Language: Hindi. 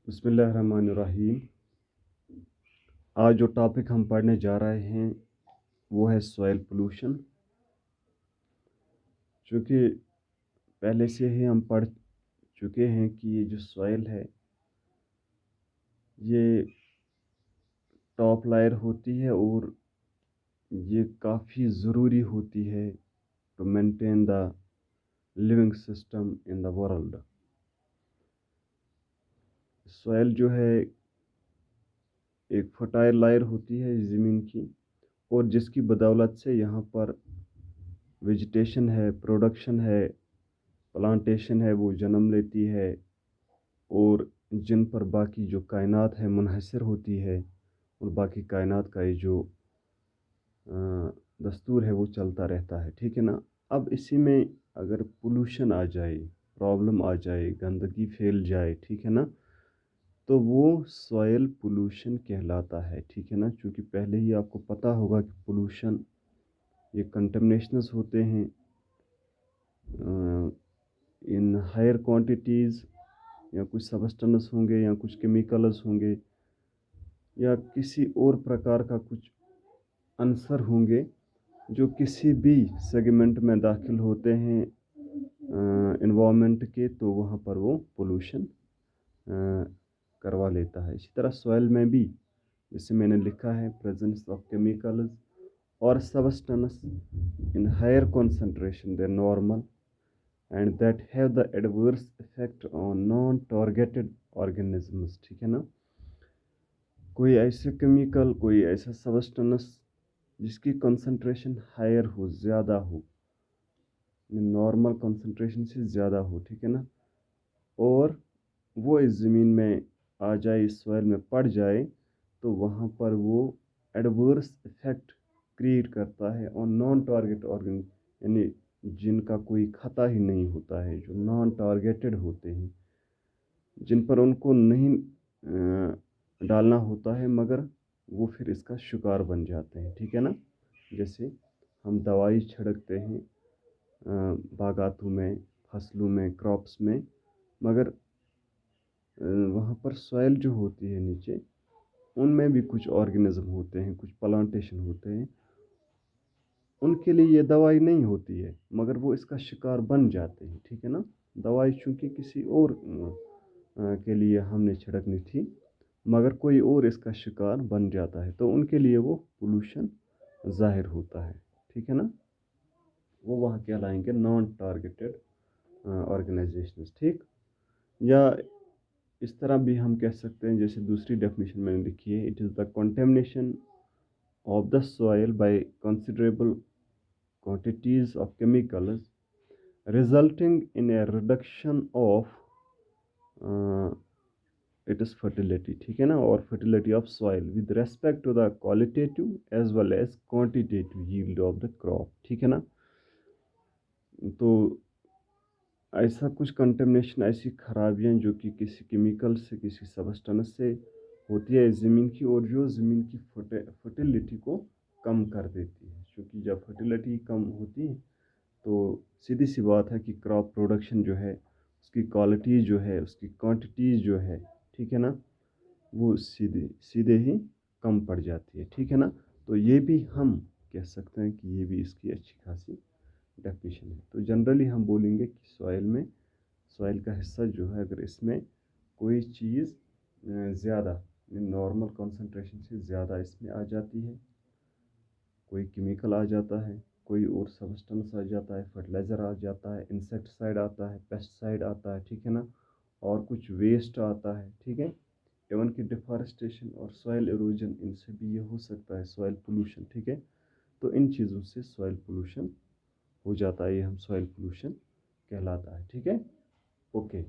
बिस्मिल्लाहिर्रहमानिर्रहीम। आज जो टॉपिक हम पढ़ने जा रहे हैं वो है सॉइल पोल्यूशन। चूँकि पहले से ही हम पढ़ चुके हैं कि ये जो सॉइल है ये टॉप लेयर होती है और ये काफ़ी ज़रूरी होती है to maintain the living system in the world. Soil जो है एक फर्टाइल लेयर होती है ज़मीन की, और जिसकी बदौलत से यहाँ पर वेजिटेशन है, प्रोडक्शन है, प्लांटेशन है वो जन्म लेती है, और जिन पर बाकी जो कायनात है मुनहसर होती है, और बाकी कायनात का ये जो दस्तूर है वो चलता रहता है। ठीक है ना। अब इसी में अगर पोल्यूशन आ जाए, प्रॉब्लम आ जाए, गंदगी फैल जाए, ठीक है ना, तो वो सॉइल पोल्यूशन कहलाता है। ठीक है ना। चूँकि पहले ही आपको पता होगा कि पोल्यूशन ये कंटेमिनेशंस होते हैं इन हायर क्वांटिटीज़, या कुछ सब्सटेंस होंगे या कुछ केमिकल्स होंगे या किसी और प्रकार का कुछ अंसर होंगे जो किसी भी सेगमेंट में दाखिल होते हैं इन्वायरमेंट के, तो वहाँ पर वो पोल्यूशन करवा लेता है। इसी तरह सॉइल में भी, जैसे मैंने लिखा है, प्रेजेंस ऑफ केमिकल्स और substance in higher concentration than normal and that have the adverse effect on non-targeted organisms। ठीक है ना। कोई ऐसे केमिकल, कोई ऐसा सब्सटेंस जिसकी कंसंट्रेशन हायर हो, ज़्यादा हो, नॉर्मल कंसंट्रेशन से ज़्यादा हो, ठीक है ना, और वो इस ज़मीन में आ जाए, इस सॉइल में पड़ जाए, तो वहाँ पर वो एडवर्स इफेक्ट क्रिएट करता है और नॉन टारगेट ऑर्गन, यानी जिनका कोई खता ही नहीं होता है, जो नॉन टारगेटेड होते हैं, जिन पर उनको नहीं डालना होता है, मगर वो फिर इसका शिकार बन जाते हैं। ठीक है ना। जैसे हम दवाई छिड़कते हैं बागातों में, फसलों में, क्रॉप्स में, मगर वहाँ पर सॉइल जो होती है नीचे, उनमें भी कुछ ऑर्गेनिज्म होते हैं, कुछ प्लांटेशन होते हैं, उनके लिए ये दवाई नहीं होती है, मगर वो इसका शिकार बन जाते हैं। ठीक है ना। दवाई चूँकि किसी और के लिए हमने छिड़कनी थी, मगर कोई और इसका शिकार बन जाता है, तो उनके लिए वो पोल्यूशन ज़ाहिर होता है। ठीक है ना। वो वहाँ कहलाएंगे नॉन टारगेटेड ऑर्गेनाइजेशंस। ठीक। या इस तरह भी हम कह सकते हैं, जैसे दूसरी डेफिनेशन मैंने लिखी है, it is the contamination of the soil by considerable quantities of chemicals resulting in a reduction of it is fertility. ठीक है ना। और fertility of soil with respect to the qualitative as well as quantitative yield of the crop. ठीक है ना। तो ऐसा कुछ कंटेमिनेशन, ऐसी खराबियाँ जो कि किसी केमिकल से, किसी सब्सटेंस से होती है ज़मीन की, और जो ज़मीन की फर्टिलिटी को कम कर देती है। क्योंकि जब फर्टिलिटी कम होती है तो सीधी सी बात है कि क्रॉप प्रोडक्शन जो है, उसकी क्वालिटी जो है, उसकी क्वांटिटीज़ जो है, ठीक है ना, वो सीधे सीधे ही कम पड़ जाती है। ठीक है ना। तो ये भी हम कह सकते हैं कि ये भी इसकी अच्छी खासी डेफिनेशन है। तो जनरली हम बोलेंगे कि सॉइल का हिस्सा जो है, अगर इसमें कोई चीज़ ज़्यादा, नॉर्मल कंसंट्रेशन से ज़्यादा इसमें आ जाती है, कोई केमिकल आ जाता है, कोई और सब्सटेंस आ जाता है, फर्टिलाइज़र आ जाता है, इंसेक्टिसाइड आता है, पेस्टिसाइड आता है, ठीक है ना, और कुछ वेस्ट आता है, ठीक है, इवन कि डिफॉरेस्टेशन और सॉइल इरोजन, इनसे भी ये हो सकता है सॉइल पोल्यूशन। ठीक है। तो इन चीज़ों से सॉइल पोल्यूशन हो जाता है, ये हम सॉइल पोल्यूशन कहलाता है। ठीक है। ओके।